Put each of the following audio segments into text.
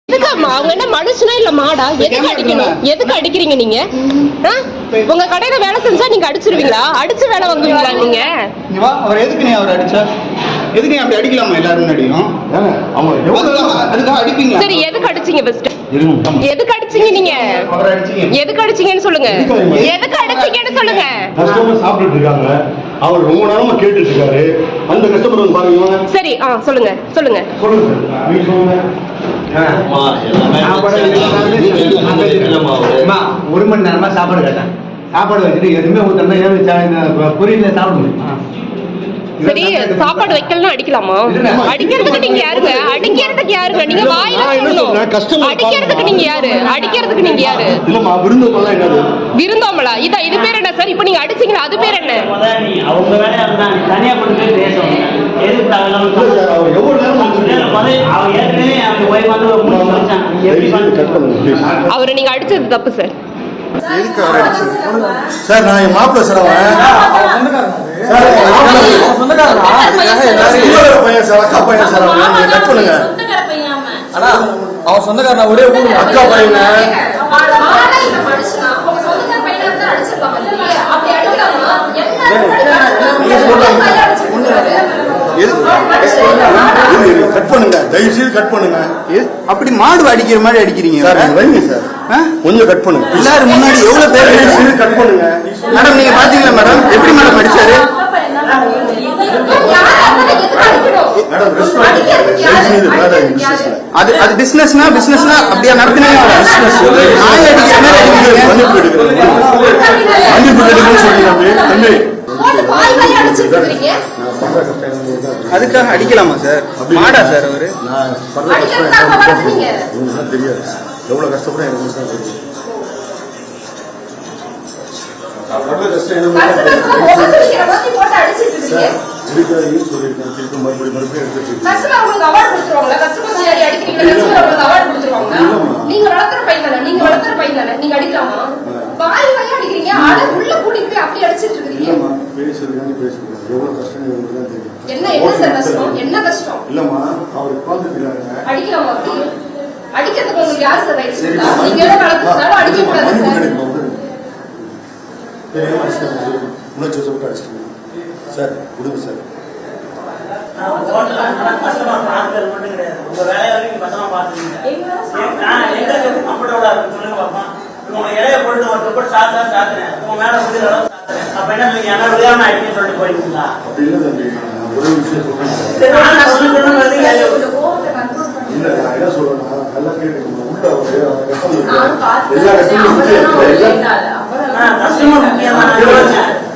அவங்க என்ன மனுஷனா இல்ல மாடா? எதுக்கு அடிக்கணும்? எதுக்கு அடிக்கிறீங்க நீங்க? உங்க கடையில வேலை செஞ்சா நீங்க அடிச்சிருவீங்களா? அடிச்சு வேலை வாங்குவீங்களா நீங்க? அவர் எதுக்கு நீ அவர் அடிச்சா? எதுக்கு நீ அப்படி அடிக்கலாமா? எல்லாரும் முன்னாடியும் அதுக்காக அடிப்பீங்களா? சரி, எதுக்கு அடிச்சீங்க? ஃபர்ஸ்ட் எதுக்கு அடிச்சீங்க நீங்க? எதுக்கு அடிச்சீங்கன்னு சொல்லுங்க. எதுக்கு அடிச்சீங்கன்னு சொல்லுங்க. கஸ்டமர் சாப்பிட்டுட்டு இருக்காங்க, அவர் ரொம்ப நேரமா கேட்டுட்டு இருக்காரு. அந்த கஸ்டமர் வந்து பாருங்க. சரி, சொல்லுங்க சொல்லுங்க சொல்லுங்க. நீ சொல்லுங்க. ஒரு மணி நேரமா சாப்பாடு கேட்டேன். சாப்பாடு வச்சுட்டு எதுவுமே ஊத்தா புரியல சாப்பிடுங்க. சரி, சாப்பாடு வைக்கலாம் அடிக்கலாமா? அடிக்கிறதுக்கு நீங்க யாருங்க? அடிக்கிறதுக்கு யாருங்க? நீங்க வாயில சொல்லணும். அடிக்கிறதுக்கு நீங்க யாரு? அடிக்கிறதுக்கு நீங்க யாரு? இல்லம்மா, விருந்தோம்பலா என்னது? விருந்தோம்பலா இது பேர் என்ன சார்? இப்போ நீங்க அடிச்சீங்களா, அது பேர் என்ன? அவங்க வேலையா இருந்தாங்க, தனியா கொண்டு போய் பேசணும். எதுக்கு அவர் எவ்வளவு நேரம் அவர் ஏற்கனவே அவங்க ஒய்ஃப் வந்து அவரை நீங்க அடிச்சது தப்பு சார். சார், நான் என் மாப்பிள்ள சார். அவன் சொந்தக்காரன் ஒரே அக்கா பையன். கட் பண்ணுங்க, தயவு செய்து கட் பண்ணுங்க. அப்படி மாடு அடிக்கிற மாதிரி அடிக்கிறீங்க சார். வைங்க சார், கொஞ்சம் கட் பண்ணுங்க. எல்லாரும் முன்னாடி எவ்வளவு பேர் கட் பண்ணுங்க. மேடம், நீங்க பாத்தீங்களா மேடம்? எப்படி மேடம் அடிச்சாரு? அது பிசினஸ்னா அப்படியா நடத்தினீங்க? அதுக்காக அடிக்கலாமா சார்? மாடா சார் அவரு? தெரியாது எவ்வளவு கஷ்டப்பட எனக்கு உணர்ச்சி வசப்பட்டு அடிச்சிட்டீங்க சார். கொடுங்க சார். ஒரே விஷயம் இல்ல, நான் என்ன சொல்றேன்னா, நல்லா கேட்டுக்கணும்.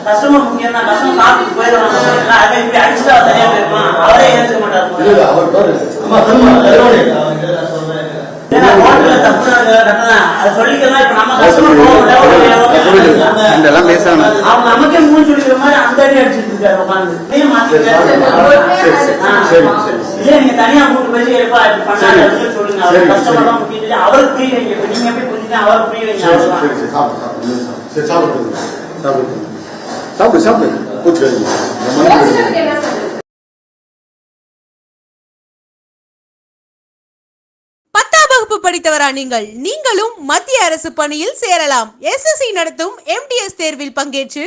கஸ்டமர் முக்கியம் தான். கஸ்டமர் சாப்பிட்டு போயிடுவாங்க. இப்படி அடிச்சுட்டா சரியா போயிருமா? அவரே ஏற்றுக்க மாட்டாரு. ஹோட்டல்ல தப்பு அது சொல்லிக்கலாம். இப்ப நம்ம கஸ்டமர் அவங்க நமக்கே மூணு சொல்லிக்கிற மாதிரி அந்த அடி அடிச்சுட்டு இருக்காரு உட்காந்து. இல்ல, நீங்க தனியா மூணு பேசி எப்பா பண்ணாரு சொல்லுங்க. கஸ்டமர் தான் முக்கியம். அவருக்கு புரிய வைங்க. இப்ப நீங்க எப்படி புரிஞ்சுங்க, அவருக்கு புரிய வைங்க. சாப்பிடு சாப்பிடு. படித்தவரா நீங்கள்? நீங்களும் மத்திய அரசு பணியில் சேரலாம். SSC நடத்தும் MTS தேர்வில் பங்கேற்று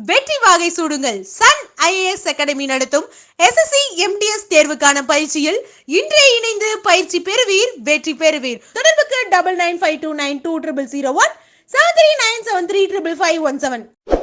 வெற்றி வாகை சூடுங்கள். சன் IAS அகாடமி நடத்தும் SSC MTS தேர்வுக்கான பயிற்சியில் இன்றே இணைந்து பயிற்சி பெறுவீர், வெற்றி பெறுவீர். தொடர்புக்கு 9952920001 7397355517.